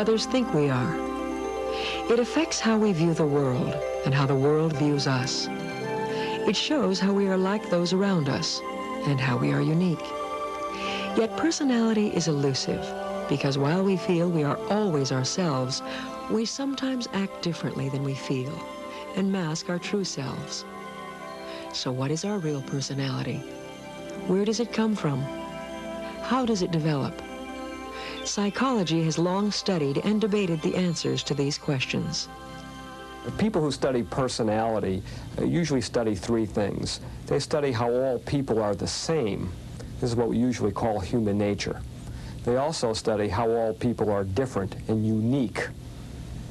others think we are. It affects how we view the world and how the world views us. It shows how we are like those around us and how we are unique. Yet personality is elusive because while we feel we are always ourselves, we sometimes act differently than we feel and mask our true selves. So what is our real personality? Where does it come from? How does it develop? Psychology has long studied and debated the answers to these questions. People who study personality usually study three things. They study how all people are the same. This is what we usually call human nature. They also study how all people are different and unique.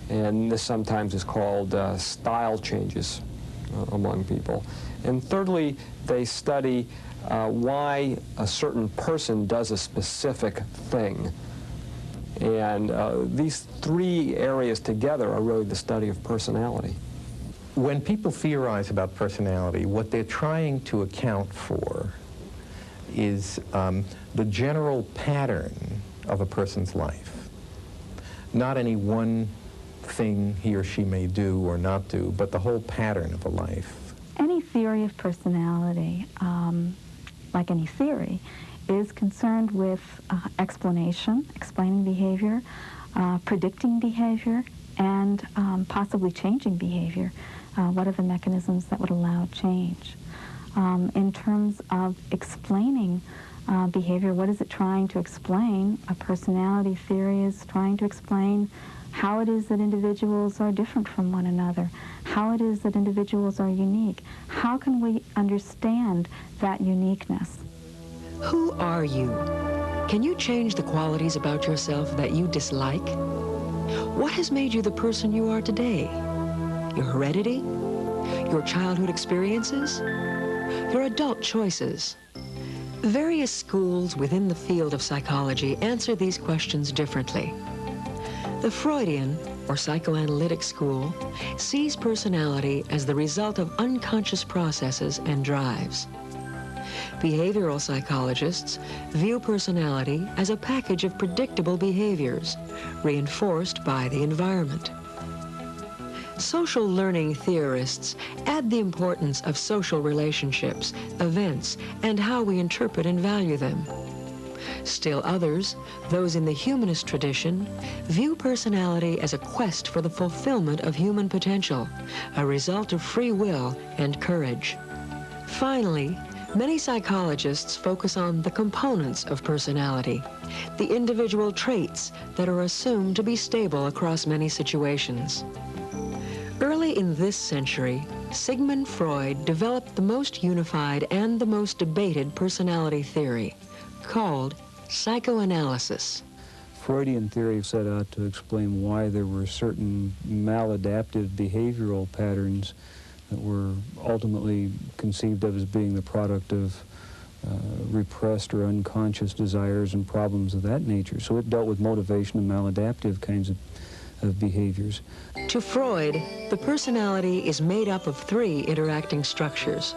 And this sometimes is called style changes among people. And thirdly, they study why a certain person does a specific thing. And these three areas together are really the study of personality. When people theorize about personality, what they're trying to account for is the general pattern of a person's life. Not any one thing he or she may do or not do, but the whole pattern of a life. Any theory of personality, like any theory, is concerned with explanation, explaining behavior, predicting behavior, and possibly changing behavior. What are the mechanisms that would allow change? In terms of explaining behavior, what is it trying to explain? A personality theory is trying to explain how it is that individuals are different from one another, how it is that individuals are unique. How can we understand that uniqueness? Who are you? Can you change the qualities about yourself that you dislike? What has made you the person you are today? Your heredity? Your childhood experiences? Your adult choices? Various schools within the field of psychology answer these questions differently. The Freudian, or psychoanalytic school, sees personality as the result of unconscious processes and drives. Behavioral psychologists view personality as a package of predictable behaviors, reinforced by the environment. Social learning theorists add the importance of social relationships, events, and how we interpret and value them. Still others, those in the humanist tradition, view personality as a quest for the fulfillment of human potential, a result of free will and courage. Finally, many psychologists focus on the components of personality, the individual traits that are assumed to be stable across many situations. Early in this century, Sigmund Freud developed the most unified and the most debated personality theory, called psychoanalysis. Freudian theory set out to explain why there were certain maladaptive behavioral patterns that were ultimately conceived of as being the product of repressed or unconscious desires and problems of that nature. So it dealt with motivation and maladaptive kinds of behaviors. To Freud, the personality is made up of three interacting structures.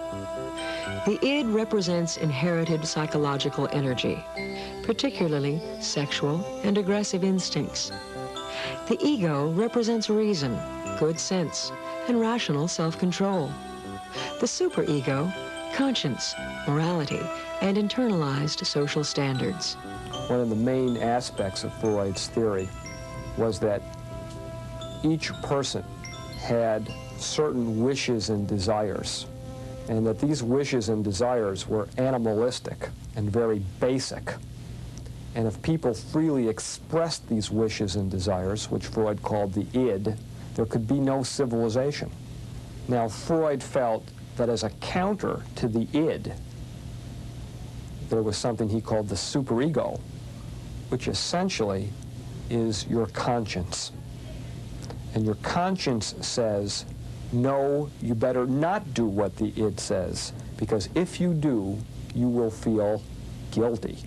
The id represents inherited psychological energy, particularly sexual and aggressive instincts. The ego represents reason, good sense, and rational self-control. The superego, conscience, morality, and internalized social standards. One of the main aspects of Freud's theory was that each person had certain wishes and desires, and that these wishes and desires were animalistic and very basic. And if people freely expressed these wishes and desires, which Freud called the id, there could be no civilization. Now, Freud felt that as a counter to the id, there was something he called the superego, which essentially is your conscience. And your conscience says, no, you better not do what the id says, because if you do, you will feel guilty.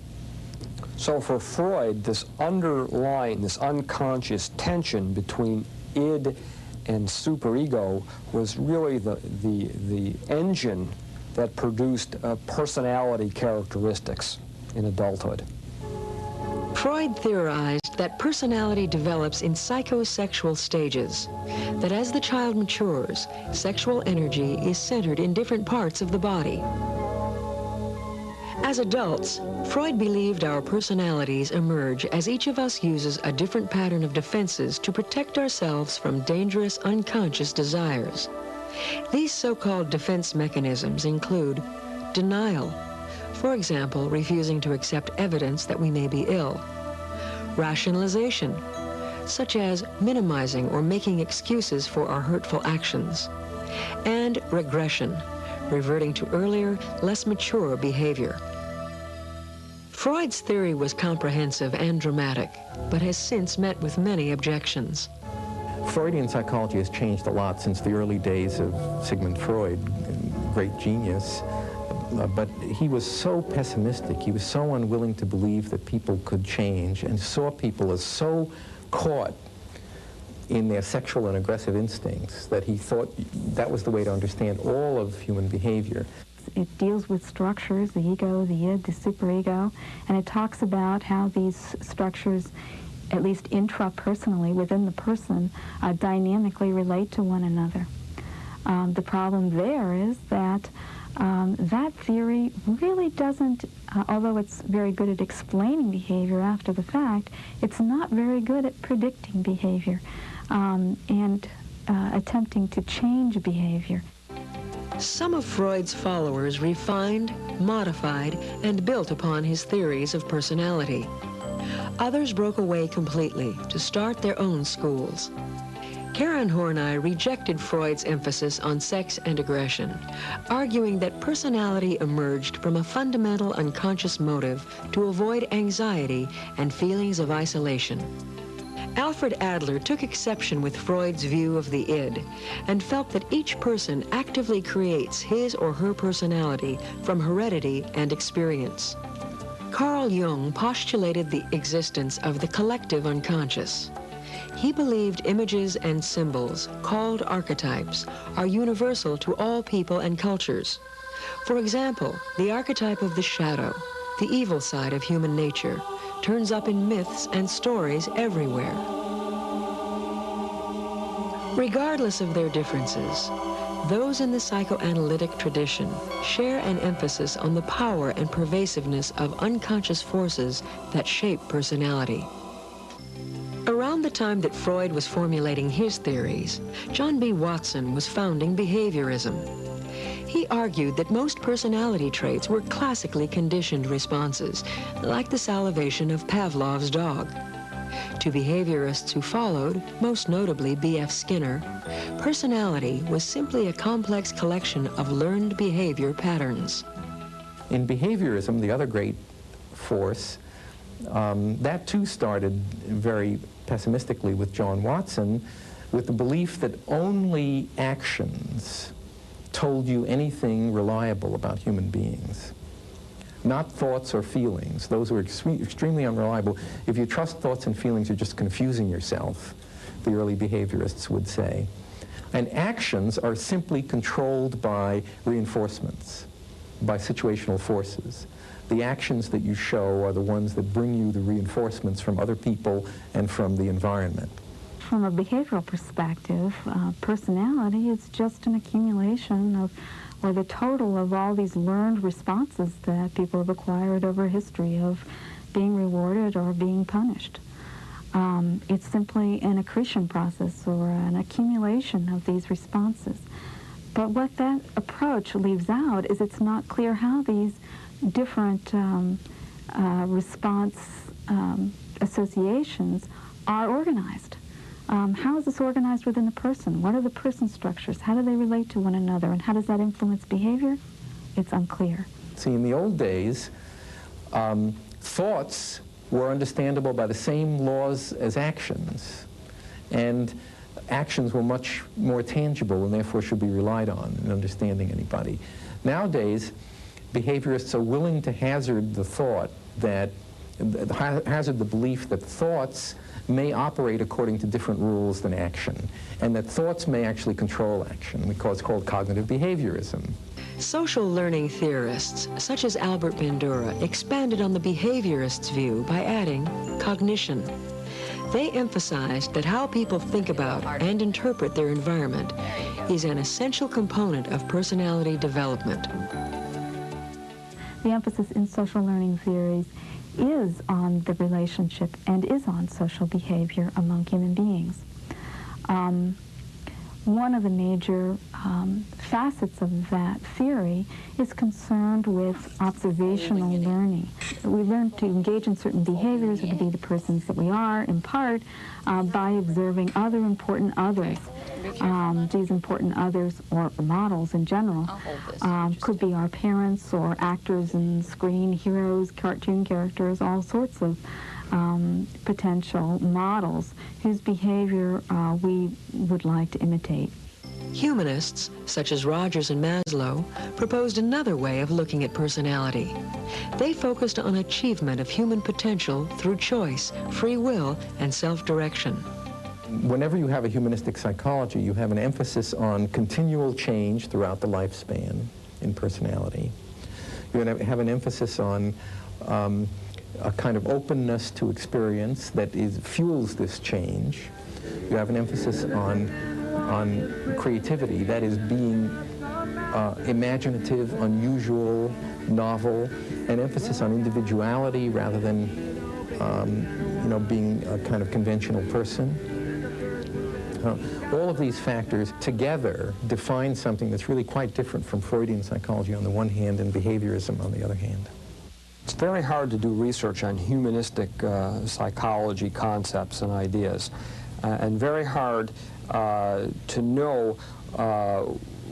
So for Freud, this underlying, this unconscious tension between id and superego was really the engine that produced personality characteristics in adulthood. Freud theorized that personality develops in psychosexual stages, that as the child matures, sexual energy is centered in different parts of the body. As adults, Freud believed our personalities emerge as each of us uses a different pattern of defenses to protect ourselves from dangerous unconscious desires. These so-called defense mechanisms include denial, for example, refusing to accept evidence that we may be ill; rationalization, such as minimizing or making excuses for our hurtful actions; and regression, reverting to earlier, less mature behavior. Freud's theory was comprehensive and dramatic, but has since met with many objections. Freudian psychology has changed a lot since the early days of Sigmund Freud, great genius. But he was so pessimistic, he was so unwilling to believe that people could change, and saw people as so caught in their sexual and aggressive instincts that he thought that was the way to understand all of human behavior. It deals with structures, the ego, the id, the superego, and it talks about how these structures, at least intrapersonally within the person, dynamically relate to one another. The problem there is that that theory really doesn't, although it's very good at explaining behavior after the fact, it's not very good at predicting behavior and attempting to change behavior. Some of Freud's followers refined, modified, and built upon his theories of personality. Others broke away completely to start their own schools. Karen Horney rejected Freud's emphasis on sex and aggression, arguing that personality emerged from a fundamental unconscious motive to avoid anxiety and feelings of isolation. Alfred Adler took exception with Freud's view of the id and felt that each person actively creates his or her personality from heredity and experience. Carl Jung postulated the existence of the collective unconscious. He believed images and symbols, called archetypes, are universal to all people and cultures. For example, the archetype of the shadow, the evil side of human nature, turns up in myths and stories everywhere. Regardless of their differences, those in the psychoanalytic tradition share an emphasis on the power and pervasiveness of unconscious forces that shape personality. Around the time that Freud was formulating his theories, John B. Watson was founding behaviorism. He argued that most personality traits were classically conditioned responses, like the salivation of Pavlov's dog. To behaviorists who followed, most notably B.F. Skinner, personality was simply a complex collection of learned behavior patterns. In behaviorism, the other great force, that too started very pessimistically with John Watson, with the belief that only actions told you anything reliable about human beings. Not thoughts or feelings. Those were extremely unreliable. If you trust thoughts and feelings, you're just confusing yourself, the early behaviorists would say. And actions are simply controlled by reinforcements, by situational forces. The actions that you show are the ones that bring you the reinforcements from other people and from the environment. From a behavioral perspective, personality is just an accumulation of, or the total of all these learned responses that people have acquired over a history of being rewarded or being punished. It's simply an accretion process or an accumulation of these responses. But what that approach leaves out is it's not clear how these different response associations are organized. How is this organized within the person? What are the person structures? How do they relate to one another? And how does that influence behavior? It's unclear. See, in the old days, thoughts were understandable by the same laws as actions. And actions were much more tangible and therefore should be relied on in understanding anybody. Nowadays, behaviorists are willing to hazard the thought that, hazard the belief that thoughts may operate according to different rules than action, and that thoughts may actually control action, because it's called cognitive behaviorism. Social learning theorists, such as Albert Bandura, expanded on the behaviorist's view by adding cognition. They emphasized that how people think about and interpret their environment is an essential component of personality development. The emphasis in social learning theories is on the relationship and is on social behavior among human beings. One of the major facets of that theory is concerned with observational learning. We learn to engage in certain behaviors or to be the persons that we are, in part, by observing other important others. These important others, or models in general, could be our parents or actors in screen, heroes, cartoon characters, all sorts of potential models whose behavior we would like to imitate. Humanists, such as Rogers and Maslow, proposed another way of looking at personality. They focused on achievement of human potential through choice, free will, and self-direction. Whenever you have a humanistic psychology, you have an emphasis on continual change throughout the lifespan in personality. You have an emphasis on a kind of openness to experience that fuels this change. You have an emphasis on creativity, that is being imaginative, unusual, novel, an emphasis on individuality rather than being a kind of conventional person. All of these factors together define something that's really quite different from Freudian psychology on the one hand and behaviorism on the other hand. It's very hard to do research on humanistic psychology concepts and ideas, and very hard to know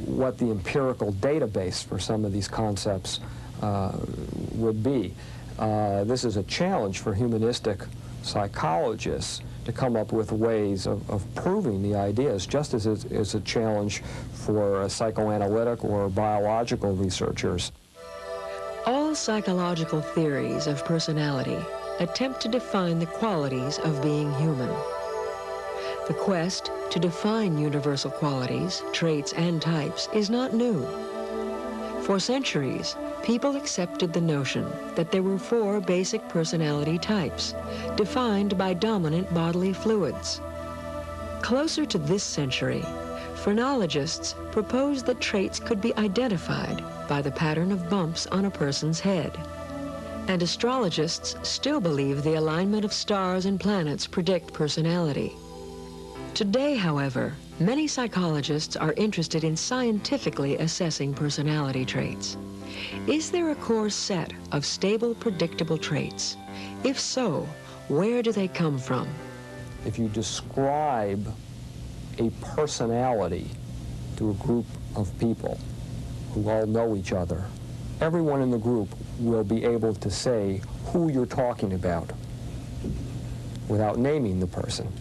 what the empirical database for some of these concepts would be. This is a challenge for humanistic psychologists to come up with ways of proving the ideas, just as it is a challenge for psychoanalytic or biological researchers. All psychological theories of personality attempt to define the qualities of being human. The quest to define universal qualities, traits, and types is not new. For centuries, people accepted the notion that there were 4 basic personality types, defined by dominant bodily fluids. Closer to this century, phrenologists proposed that traits could be identified by the pattern of bumps on a person's head. And astrologists still believe the alignment of stars and planets predict personality. Today, however, many psychologists are interested in scientifically assessing personality traits. Is there a core set of stable, predictable traits? If so, where do they come from? If you describe a personality to a group of people who all know each other, everyone in the group will be able to say who you're talking about without naming the person.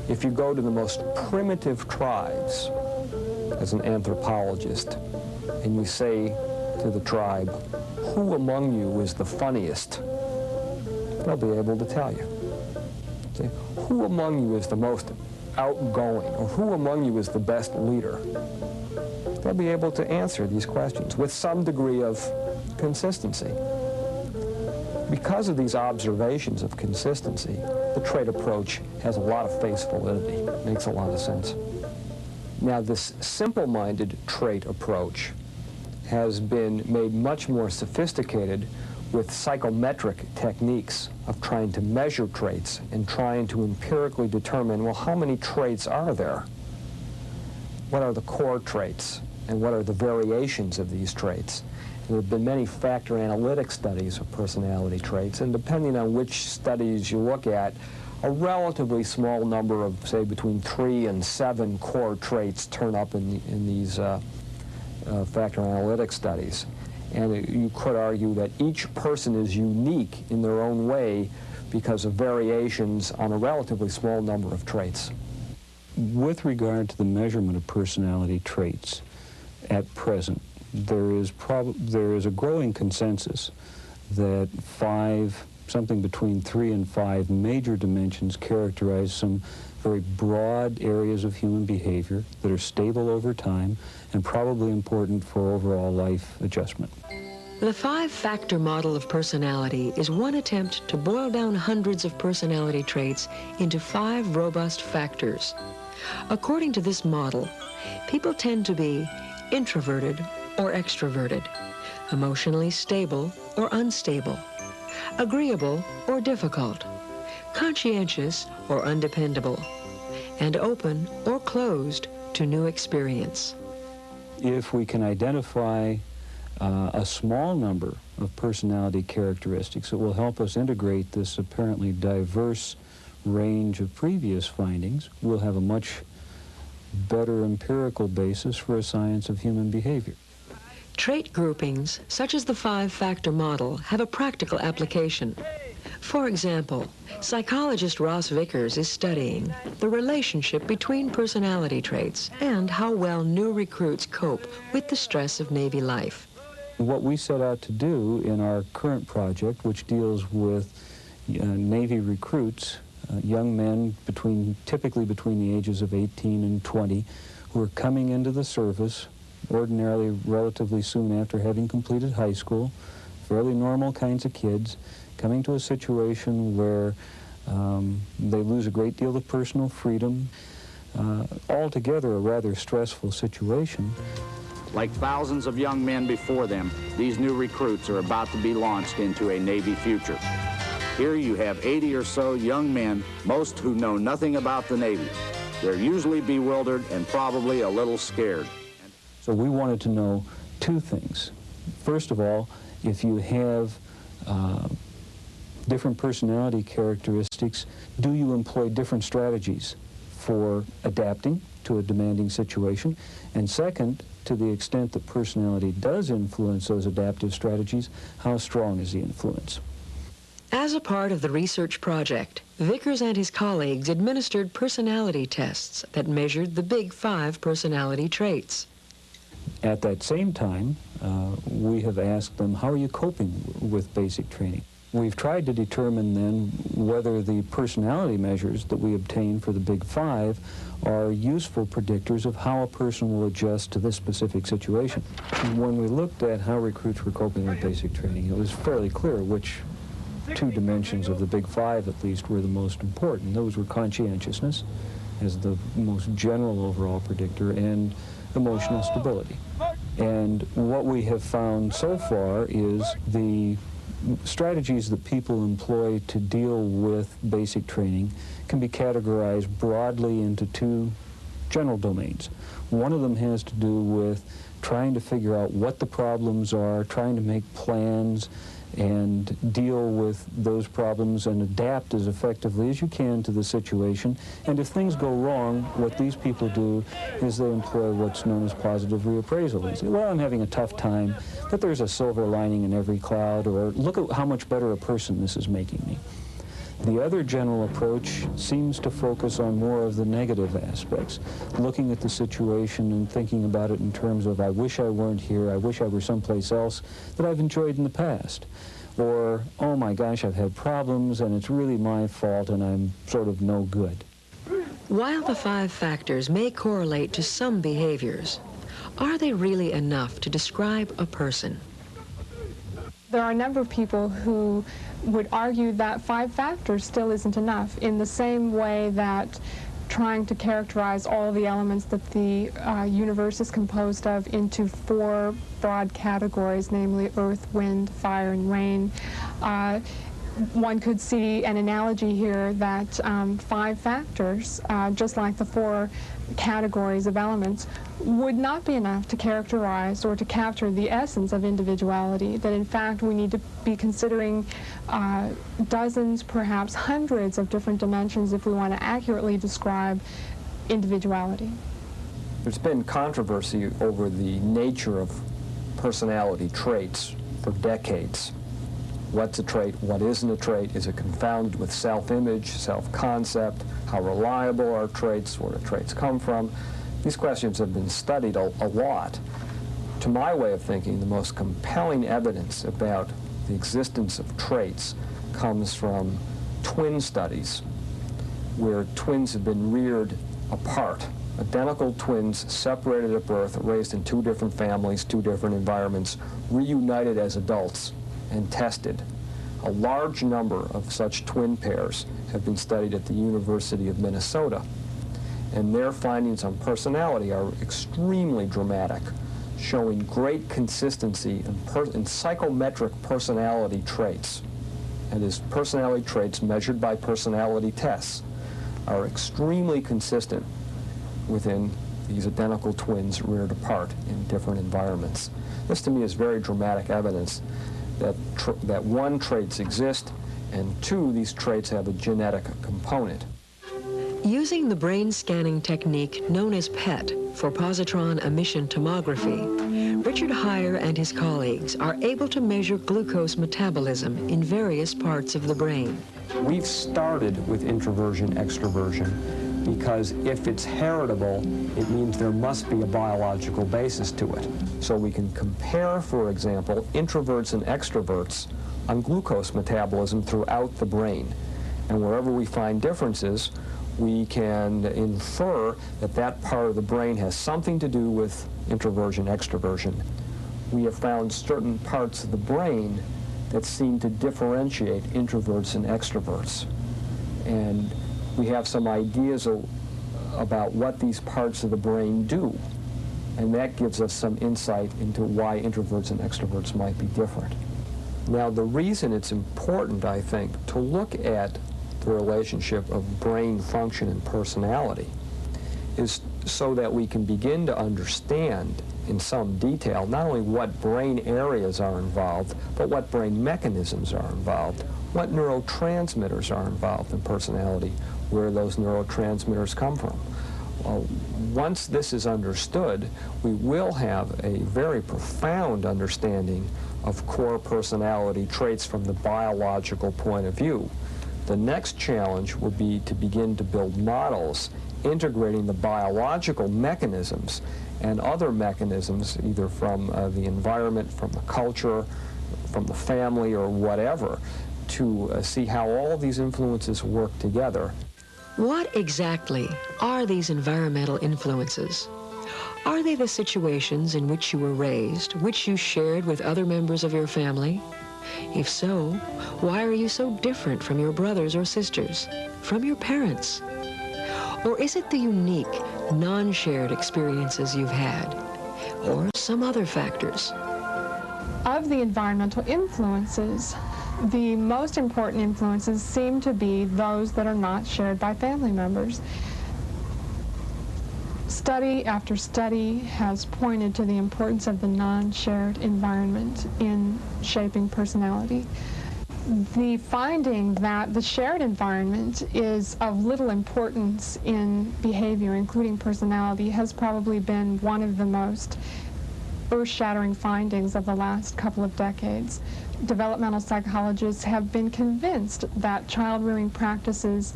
If you go to the most primitive tribes as an anthropologist and you say to the tribe, who among you is the funniest, they'll be able to tell you. Say, who among you is the most outgoing, or who among you is the best leader? They'll be able to answer these questions with some degree of consistency. Because of these observations of consistency, the trait approach has a lot of face validity. It makes a lot of sense. Now, this simple-minded trait approach has been made much more sophisticated with psychometric techniques of trying to measure traits and trying to empirically determine, well, how many traits are there? What are the core traits? And what are the variations of these traits? There have been many factor analytic studies of personality traits, and depending on which studies you look at, a relatively small number of, say, between 3 and 7 core traits turn up in these factor analytic studies. And you could argue that each person is unique in their own way because of variations on a relatively small number of traits. With regard to the measurement of personality traits, at present, there is a growing consensus that something between 3 and 5 major dimensions characterize some very broad areas of human behavior that are stable over time and probably important for overall life adjustment. The 5-factor model of personality is one attempt to boil down hundreds of personality traits into 5 robust factors. According to this model, people tend to be introverted or extroverted, emotionally stable or unstable, agreeable or difficult, conscientious or undependable, and open or closed to new experience. If we can identify a small number of personality characteristics, it will help us integrate this apparently diverse range of previous findings. We'll have a much better empirical basis for a science of human behavior. Trait groupings, such as the 5-factor model, have a practical application. For example, psychologist Ross Vickers is studying the relationship between personality traits and how well new recruits cope with the stress of Navy life. What we set out to do in our current project, which deals with Navy recruits, young men typically between the ages of 18 and 20, who are coming into the service, ordinarily relatively soon after having completed high school, fairly normal kinds of kids, coming to a situation where they lose a great deal of personal freedom, altogether a rather stressful situation. Like thousands of young men before them, these new recruits are about to be launched into a Navy future. Here you have 80 or so young men, most who know nothing about the Navy. They're usually bewildered and probably a little scared. So we wanted to know 2 things. First of all, if you have different personality characteristics, do you employ different strategies for adapting to a demanding situation? And second, to the extent that personality does influence those adaptive strategies, how strong is the influence? As a part of the research project, Vickers and his colleagues administered personality tests that measured the big 5 personality traits. At that same time, we have asked them, how are you coping with basic training? We've tried to determine then whether the personality measures that we obtain for the big 5 are useful predictors of how a person will adjust to this specific situation. And when we looked at how recruits were coping with basic training, it was fairly clear which 2 dimensions of the big 5 at least were the most important. Those were conscientiousness as the most general overall predictor and emotional stability. And what we have found so far is the strategies that people employ to deal with basic training can be categorized broadly into 2 general domains. One of them has to do with trying to figure out what the problems are, trying to make plans and deal with those problems and adapt as effectively as you can to the situation. And if things go wrong, what these people do is they employ what's known as positive reappraisal. They say, well, I'm having a tough time, but there's a silver lining in every cloud, or look at how much better a person this is making me. The other general approach seems to focus on more of the negative aspects, looking at the situation and thinking about it in terms of, I wish I weren't here, I wish I were someplace else that I've enjoyed in the past. Or, oh my gosh, I've had problems and it's really my fault and I'm sort of no good. While the 5 factors may correlate to some behaviors, are they really enough to describe a person? There are a number of people who would argue that 5 factors still isn't enough, in the same way that trying to characterize all the elements that the universe is composed of into 4 broad categories, namely earth, wind, fire, and rain. One could see an analogy here that 5 factors, just like the 4 categories of elements, would not be enough to characterize or to capture the essence of individuality, that in fact we need to be considering dozens, perhaps hundreds of different dimensions if we want to accurately describe individuality. There's been controversy over the nature of personality traits for decades. What's a trait? What isn't a trait? Is it confounded with self-image, self-concept? How reliable are traits? Where do traits come from? These questions have been studied a lot. To my way of thinking, the most compelling evidence about the existence of traits comes from twin studies, where twins have been reared apart Identical twins separated at birth, raised in two different families, two different environments, reunited as adults and tested. A large number of such twin pairs have been studied at the University of Minnesota, and their findings on personality are extremely dramatic, showing great consistency in psychometric personality traits. That is, personality traits measured by personality tests are extremely consistent within these identical twins reared apart in different environments. This to me is very dramatic evidence that one, traits exist, and two, these traits have a genetic component. Using the brain scanning technique known as PET, for positron emission tomography, Richard Heyer and his colleagues are able to measure glucose metabolism in various parts of the brain. We've started with introversion, extroversion, because if it's heritable, it means there must be a biological basis to it. So we can compare, for example, introverts and extroverts on glucose metabolism throughout the brain. And wherever we find differences, we can infer that that part of the brain has something to do with introversion, extroversion. We have found certain parts of the brain that seem to differentiate introverts and extroverts. And we have some ideas about what these parts of the brain do. And that gives us some insight into why introverts and extroverts might be different. Now, the reason it's important, I think, to look at the relationship of brain function and personality is so that we can begin to understand in some detail not only what brain areas are involved, but what brain mechanisms are involved, what neurotransmitters are involved in personality, where those neurotransmitters come from. Once this is understood, we will have a very profound understanding of core personality traits from the biological point of view. The next challenge will be to begin to build models integrating the biological mechanisms and other mechanisms, either from the environment, from the culture, from the family, or whatever, to see how all of these influences work together. What exactly are these environmental influences? Are they the situations in which you were raised, which you shared with other members of your family? If so, why are you so different from your brothers or sisters, from your parents? Or is it the unique, non-shared experiences you've had, or some other factors? Of the environmental influences, the most important influences seem to be those that are not shared by family members. Study after study has pointed to the importance of the non-shared environment in shaping personality. The finding that the shared environment is of little importance in behavior, including personality, has probably been one of the most earth-shattering findings of the last couple of decades. Developmental psychologists have been convinced that child-rearing practices,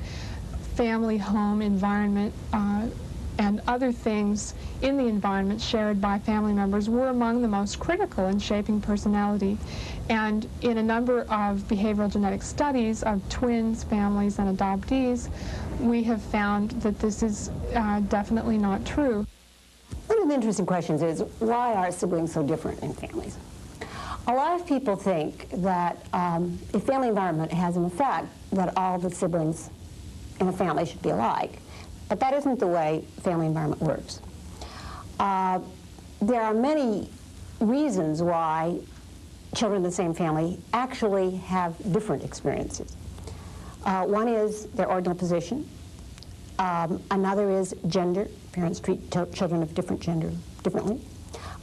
family, home, environment, and other things in the environment shared by family members were among the most critical in shaping personality. And in a number of behavioral genetic studies of twins, families, and adoptees, we have found that this is definitely not true. One of the interesting questions is, why are siblings so different in families? A lot of people think that if family environment has an effect, that all the siblings in a family should be alike. But that isn't the way family environment works. There are many reasons why children in the same family actually have different experiences. One is their ordinal position. Another is gender. Parents treat children of different gender differently.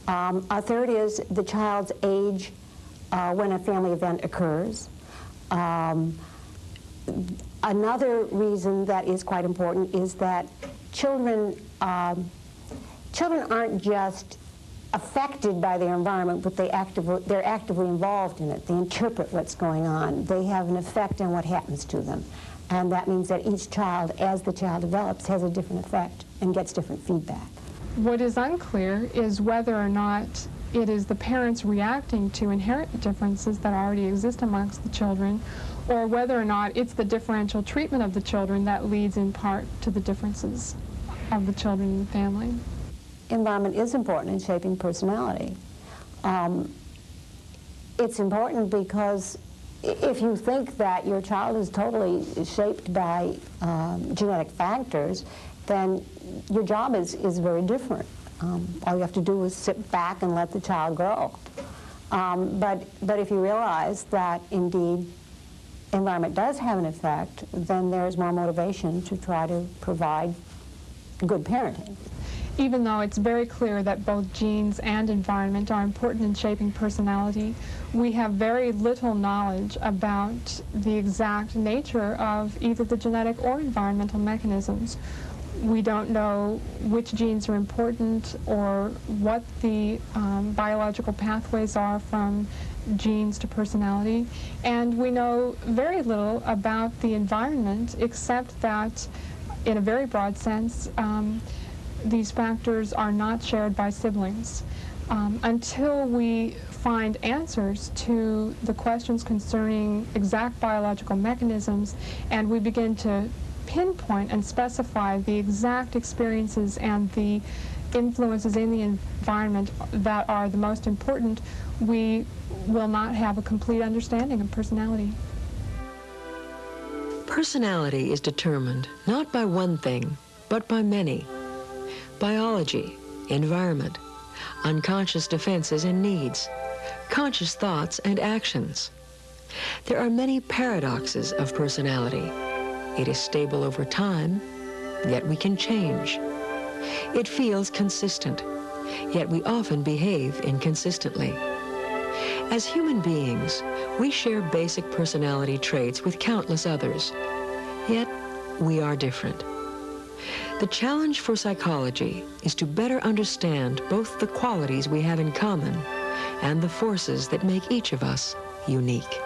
A third is the child's age when a family event occurs. Another reason that is quite important is that children aren't just affected by their environment, but they're actively involved in it. They interpret what's going on. They have an effect on what happens to them. And that means that each child, as the child develops, has a different effect and gets different feedback. What is unclear is whether or not it is the parents reacting to inherent differences that already exist amongst the children, or whether or not it's the differential treatment of the children that leads in part to the differences. of the children in the family. Environment is important in shaping personality. It's important because if you think that your child is totally shaped by genetic factors, then your job is very different. All you have to do is sit back and let the child grow. But if you realize that indeed environment does have an effect, then there's more motivation to try to provide good parenting. Even though it's very clear that both genes and environment are important in shaping personality, we have very little knowledge about the exact nature of either the genetic or environmental mechanisms. We don't know which genes are important or what the biological pathways are from genes to personality, and we know very little about the environment except that, in a very broad sense, these factors are not shared by siblings. Until we find answers to the questions concerning exact biological mechanisms and we begin to pinpoint and specify the exact experiences and the influences in the environment that are the most important, we will not have a complete understanding of personality. Personality is determined not by one thing, but by many. Biology, environment, unconscious defenses and needs, conscious thoughts and actions. There are many paradoxes of personality. It is stable over time, yet we can change. It feels consistent, yet we often behave inconsistently. As human beings, we share basic personality traits with countless others, yet we are different. The challenge for psychology is to better understand both the qualities we have in common and the forces that make each of us unique.